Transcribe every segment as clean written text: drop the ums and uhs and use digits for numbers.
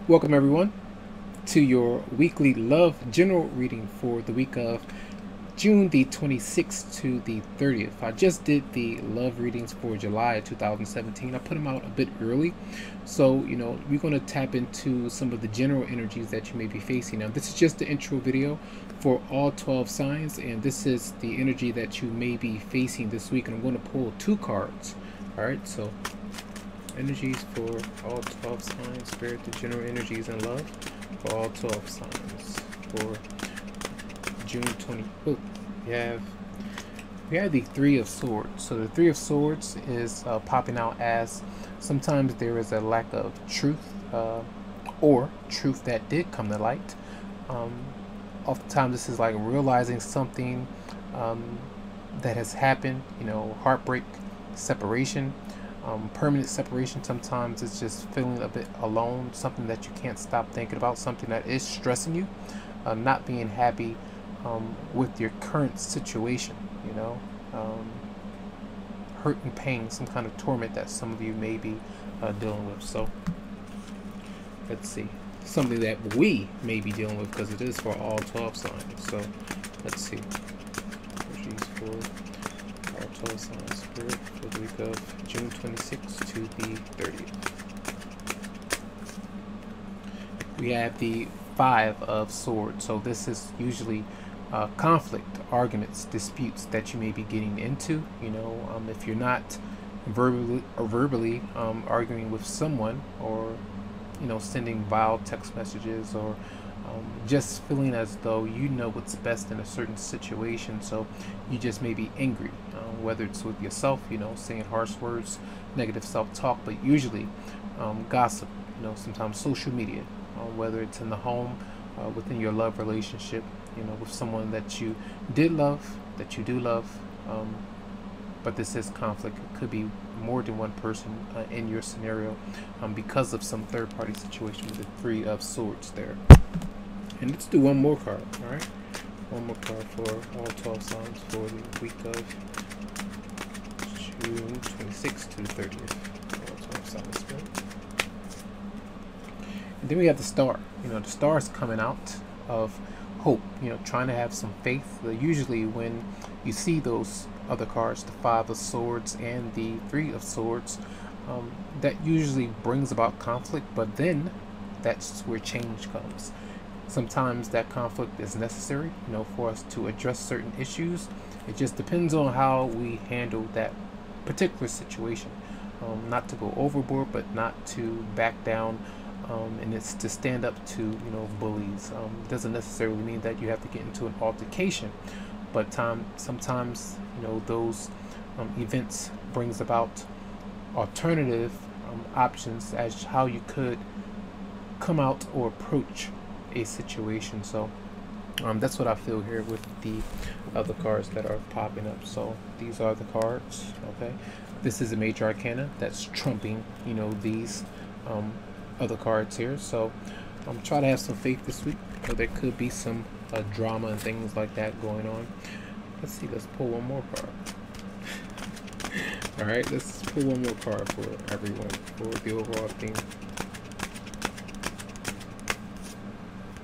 Welcome everyone to your weekly love general reading for the week of June the 26th to the 30th. I just did the love readings for July 2017. I put them out a bit early. So, we're going to tap into some of the general energies that you may be facing. Now, this is just the intro video for all 12 signs, and this is the energy that you may be facing this week. And I'm going to pull two cards. All right, so energies for all 12 signs, spirit, the general energies and love for all 12 signs for June 20. Oh, we have the Three of Swords. So the Three of Swords is popping out as sometimes there is a lack of truth or truth that did come to light. Oftentimes this is like realizing something that has happened, heartbreak, separation. Permanent separation. Sometimes it's just feeling a bit alone, something that you can't stop thinking about, something that is stressing you, not being happy with your current situation, hurt and pain, some kind of torment that some of you may be dealing with. So let's see, something that we may be dealing with, because it is for all 12 signs. So let's see, energies for all 12 signs spirit for the week of June 26th to the 30th. We have the Five of Swords. So this is usually conflict, arguments, disputes that you may be getting into. If you're not verbally arguing with someone, or sending vile text messages, or just feeling as though you know what's best in a certain situation, so you just may be angry, whether it's with yourself, saying harsh words, negative self-talk, but usually gossip, sometimes social media, whether it's in the home, within your love relationship, with someone that you did love, that you do love, but this is conflict. It could be more than one person in your scenario, because of some third-party situation with the Three of Swords there. And let's do one more card, all right? One more card for all 12 signs for the week of June 26th to the 30th. All 12 signs spirit. And then we have the Star. The Star is coming out of hope, trying to have some faith. Usually when you see those other cards, the Five of Swords and the Three of Swords, that usually brings about conflict, but then that's where change comes. Sometimes that conflict is necessary, for us to address certain issues. It just depends on how we handle that particular situation. Not to go overboard, but not to back down. And it's to stand up to, bullies. Doesn't necessarily mean that you have to get into an altercation, but sometimes, those events brings about alternative options as how you could come out or approach a situation. So that's what I feel here with the other cards that are popping up. So these are the cards. Okay, this is a major arcana that's trumping these other cards here. So try to have some faith this week. There could be some drama and things like that going on. Let's see, let's pull one more card. All right, let's pull one more card for everyone for the overall theme.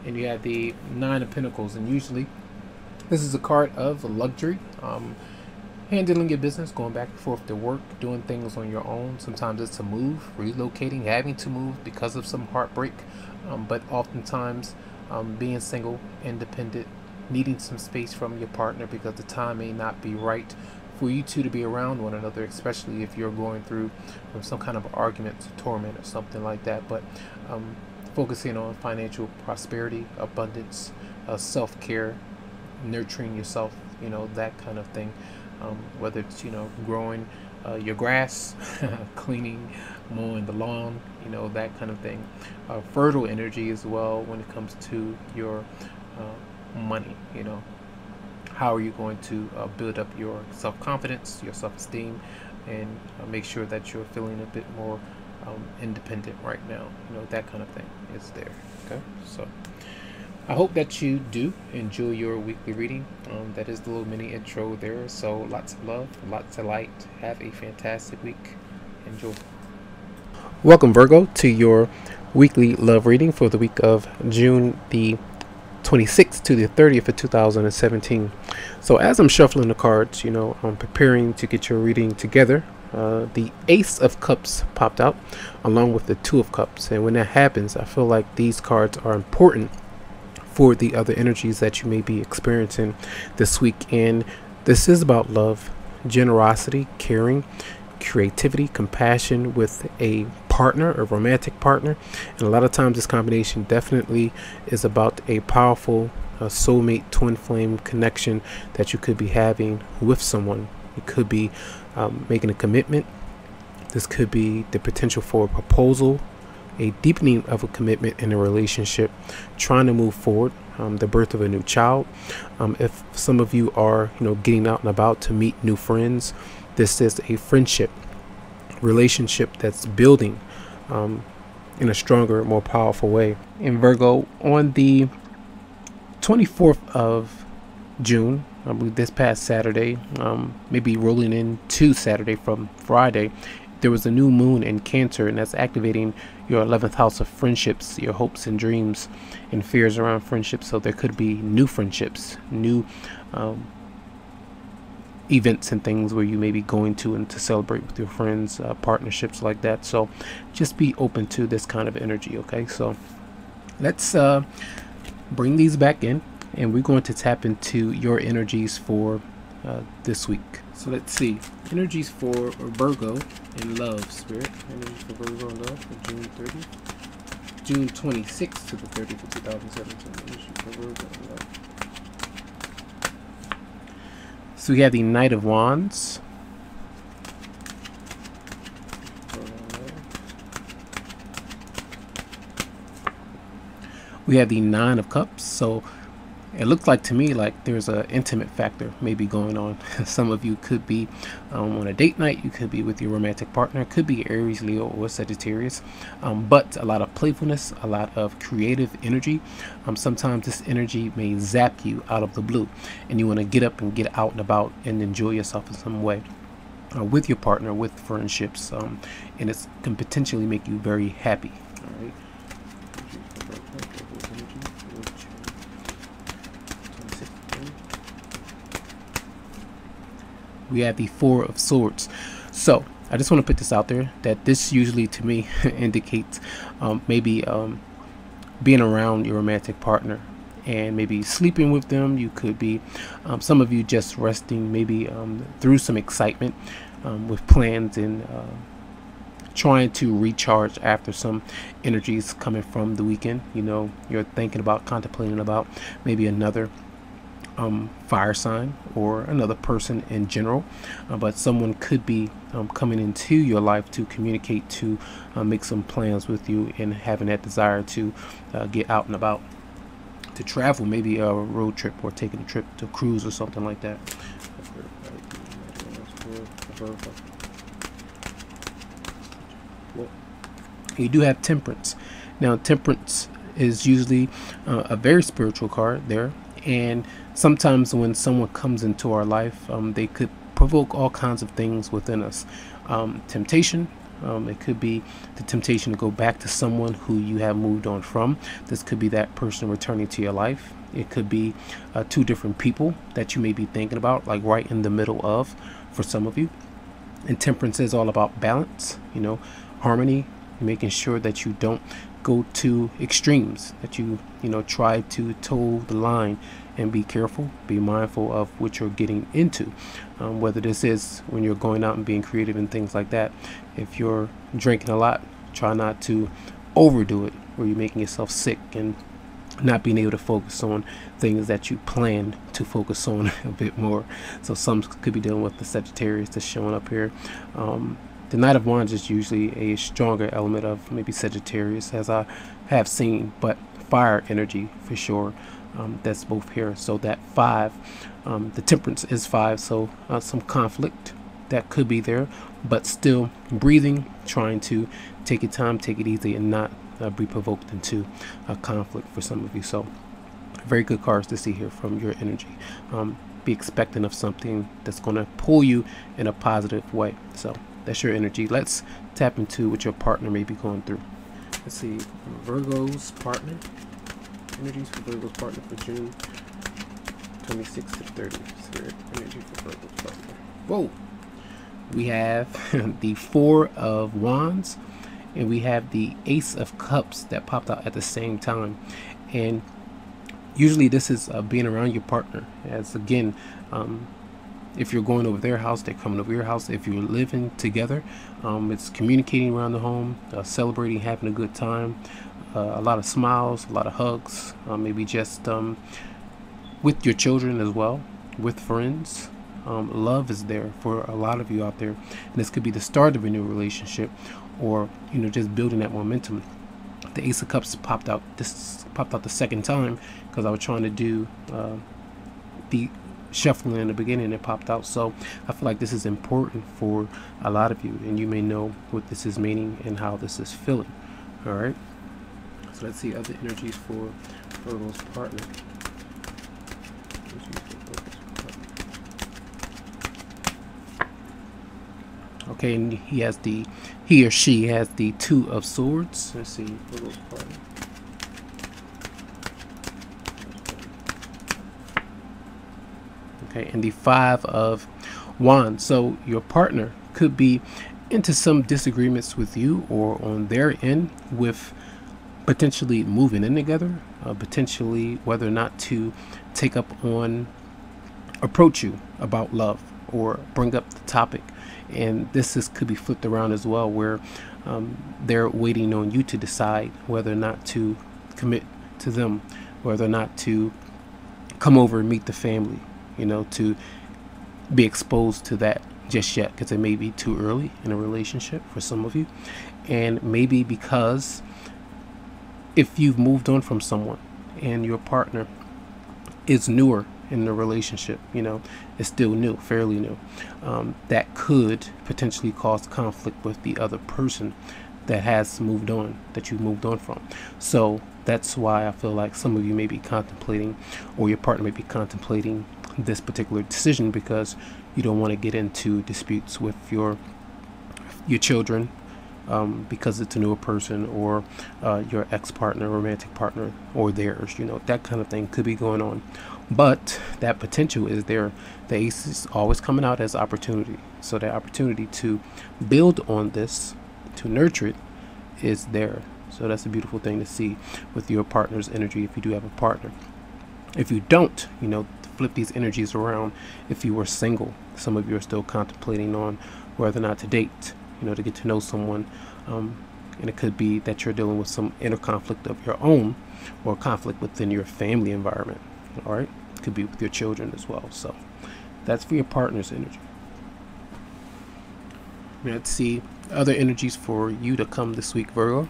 And you have the Nine of Pentacles, and usually this is a card of luxury, handling your business, going back and forth to work, doing things on your own. Sometimes it's a move, relocating, having to move because of some heartbreak, but oftentimes being single, independent, needing some space from your partner because the time may not be right for you two to be around one another, especially if you're going through some kind of argument, torment, or something like that. But focusing on financial prosperity, abundance, self-care, nurturing yourself, that kind of thing. Whether it's, growing your grass, cleaning, mowing the lawn, that kind of thing. Fertile energy as well when it comes to your money. How are you going to build up your self-confidence, your self-esteem, and make sure that you're feeling a bit more independent right now. That kind of thing is there. Okay, so I hope that you do enjoy your weekly reading. That is the little mini intro there. So lots of love, lots of light. Have a fantastic week. Enjoy. Welcome, Virgo, to your weekly love reading for the week of June the 26th to the 30th of 2017. So as I'm shuffling the cards, I'm preparing to get your reading together. The Ace of Cups popped out along with the Two of Cups, and when that happens, I feel like these cards are important for the other energies that you may be experiencing this week. And this is about love, generosity, caring, creativity, compassion with a partner, a romantic partner. And a lot of times this combination definitely is about a powerful soulmate twin flame connection that you could be having with someone. It could be making a commitment. This could be the potential for a proposal, a deepening of a commitment in a relationship, trying to move forward, the birth of a new child. If some of you are getting out and about to meet new friends, this is a friendship relationship that's building in a stronger, more powerful way. In Virgo, on the 24th of June, I believe this past Saturday, maybe rolling into Saturday from Friday, there was a new moon in Cancer, and that's activating your 11th house of friendships, your hopes and dreams and fears around friendships. So there could be new friendships, new events and things where you may be going to and to celebrate with your friends, partnerships like that. So just be open to this kind of energy. Okay, so let's bring these back in, and we're going to tap into your energies for this week. So let's see, energies for Virgo and love, spirit. Energies for Virgo and love for June 30th, June 26th to the 30th of 2017. Energies for Virgo and love. So we have the Knight of Wands. We have the Nine of Cups. So it looks like to me like there's an intimate factor maybe going on. Some of you could be on a date night. You could be with your romantic partner. It could be Aries, Leo, or Sagittarius. But a lot of playfulness, a lot of creative energy. Sometimes this energy may zap you out of the blue, and you want to get up and get out and about and enjoy yourself in some way with your partner, with friendships, and it can potentially make you very happy. All right. We have the Four of Swords. So I just want to put this out there that this usually to me indicates maybe being around your romantic partner and maybe sleeping with them. You could be some of you just resting, maybe through some excitement with plans and trying to recharge after some energies coming from the weekend. You're thinking about, contemplating about maybe another fire sign or another person in general, but someone could be coming into your life to communicate, to make some plans with you, and having that desire to get out and about, to travel, maybe a road trip or taking a trip to cruise or something like that. You do have Temperance. Now Temperance is usually a very spiritual card there, and sometimes when someone comes into our life, they could provoke all kinds of things within us. Temptation. It could be the temptation to go back to someone who you have moved on from. This could be that person returning to your life. It could be two different people that you may be thinking about, like right in the middle of, for some of you. And Temperance is all about balance, harmony, making sure that you don't go to extremes, that you try to toe the line and be careful, be mindful of what you're getting into, whether this is when you're going out and being creative and things like that. If you're drinking a lot, try not to overdo it where you're making yourself sick and not being able to focus on things that you planned to focus on a bit more. So some could be dealing with the Sagittarius that's showing up here. The Knight of Wands is usually a stronger element of maybe Sagittarius, as I have seen, but fire energy for sure. That's both here. So that 5, the Temperance is 5, so some conflict that could be there, but still breathing, trying to take your time, take it easy, and not be provoked into a conflict for some of you. So very good cards to see here from your energy. Be expecting of something that's going to pull you in a positive way. So that's your energy. Let's tap into what your partner may be going through. Let's see, Virgo's partner. Energies for Virgo's partner for June 26th to 30th. Spirit energy for Virgo's partner. Whoa! We have the Four of Wands, and we have the Ace of Cups that popped out at the same time. And usually this is being around your partner, as again, if you're going over their house, they're coming over your house. If you're living together, it's communicating around the home, celebrating, having a good time, a lot of smiles, a lot of hugs, maybe just with your children as well, with friends. Love is there for a lot of you out there, and this could be the start of a new relationship, or just building that momentum. The Ace of Cups popped out. This popped out the second time because I was trying to do the shuffling in the beginning. It popped out, so I feel like this is important for a lot of you, and you may know what this is meaning and how this is feeling. All right, so let's see other energies for Virgo's partner. Okay, and he or she has the Two of Swords. Let's see, Virgo's partner. Okay, and the Five of Wands. So your partner could be into some disagreements with you, or on their end with potentially moving in together, potentially whether or not to take up on, approach you about love or bring up the topic. And this could be flipped around as well, where they're waiting on you to decide whether or not to commit to them, whether or not to come over and meet the family, to be exposed to that just yet, because it may be too early in a relationship for some of you. And maybe because if you've moved on from someone and your partner is newer in the relationship, it's still new, fairly new, that could potentially cause conflict with the other person that has moved on, that you've moved on from. So that's why I feel like some of you may be contemplating, or your partner may be contemplating, this particular decision, because you don't want to get into disputes with your children, because it's a newer person, or your ex-partner, romantic partner, or theirs. That kind of thing could be going on. But that potential is there. The Ace is always coming out as opportunity. So that opportunity to build on this, to nurture it, is there. So that's a beautiful thing to see with your partner's energy, if you do have a partner. If you don't, flip these energies around. If you were single, some of you are still contemplating on whether or not to date, to get to know someone. And it could be that you're dealing with some inner conflict of your own, or conflict within your family environment. All right, it could be with your children as well. So that's for your partner's energy. Let's see other energies for you to come this week, Virgo.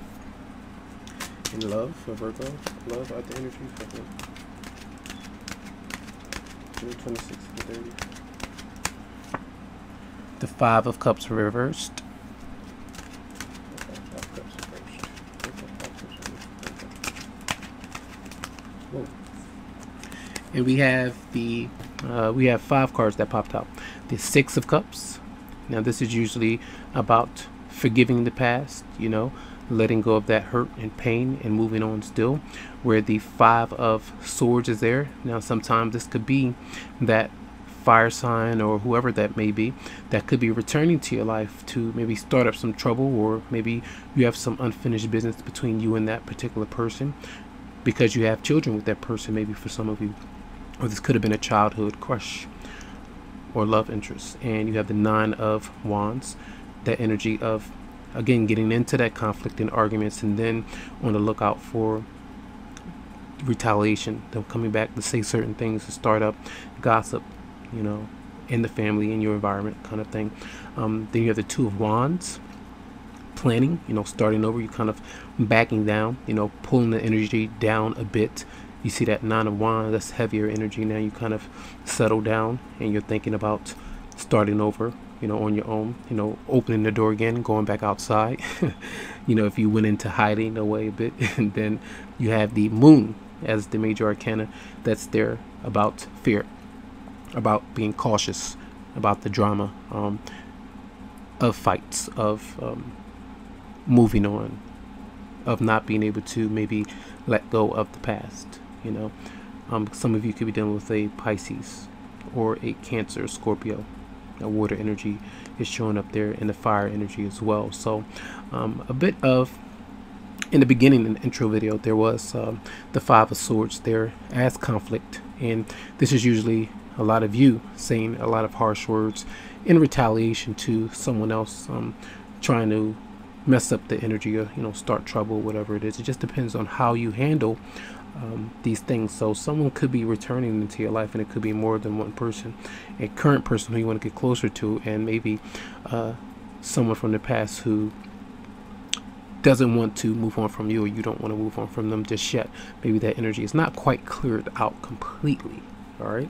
In love for Virgo. Love, other energies for Virgo. June 26th to 30th. The Five of Cups reversed. Whoa. And we have we have 5 cards that popped out. The Six of Cups. Now this is usually about forgiving the past, letting go of that hurt and pain and moving on still. Where the Five of Swords is there. Now sometimes this could be that fire sign, or whoever that may be, that could be returning to your life to maybe start up some trouble, or maybe you have some unfinished business between you and that particular person, because you have children with that person, maybe for some of you. Or this could have been a childhood crush or love interest. And you have the Nine of Wands, that energy of, again, getting into that conflict and arguments, and then on the lookout for retaliation, them coming back to say certain things, to start up gossip, in the family, in your environment, kind of thing. Then you have the Two of Wands, planning, starting over. You kind of backing down, pulling the energy down a bit. You see that Nine of Wands, that's heavier energy. Now you kind of settle down, and you're thinking about starting over, on your own, opening the door again, going back outside. If you went into hiding away a bit. And then you have the Moon as the major arcana, that's there about fear, about being cautious, about the drama of fights, of moving on, of not being able to maybe let go of the past. You know, some of you could be dealing with a Pisces or a Cancer, Scorpio. A water energy is showing up there, and the fire energy as well. So a bit of, in the beginning, in the intro video, there was the Five of Swords there as conflict, and this is usually a lot of you saying a lot of harsh words in retaliation to someone else trying to mess up the energy, or start trouble, whatever it is. It just depends on how you handle these things. So someone could be returning into your life, and it could be more than one person, a current person who you want to get closer to, and maybe someone from the past who doesn't want to move on from you, or you don't want to move on from them just yet. Maybe that energy is not quite cleared out completely. All right,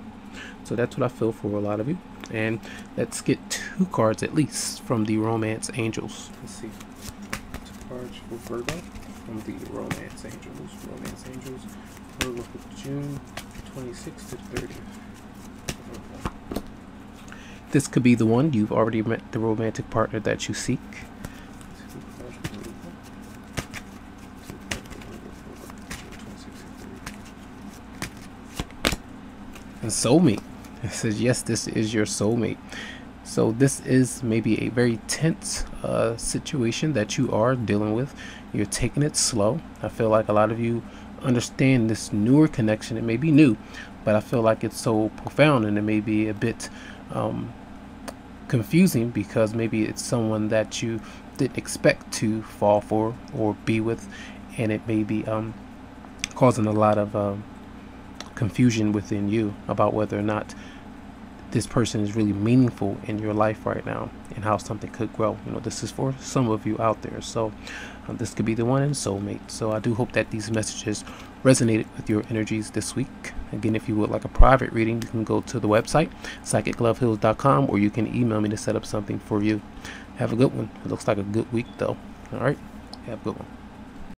so that's what I feel for a lot of you. And let's get 2 cards at least from the Romance Angels. Let's see, 2 cards for Virgo from the Romance Angels. Romance Angels, Virgo for June 26th to 30th. This could be the one. You've already met the romantic partner that you seek. And soulmate. It says, yes, this is your soulmate. So this is maybe a very tense situation that you are dealing with. You're taking it slow. I feel like a lot of you understand this newer connection. It may be new, but I feel like it's so profound, and it may be a bit confusing, because maybe it's someone that you didn't expect to fall for or be with, and it may be causing a lot of confusion within you about whether or not this person is really meaningful in your life right now, and how something could grow. This is for some of you out there. So this could be the one in soulmate. So I do hope that these messages resonated with your energies this week. Again, if you would like a private reading, you can go to the website psychicloveheals.com, or you can email me to set up something for you. Have a good one. It looks like a good week though. All right, have a good one.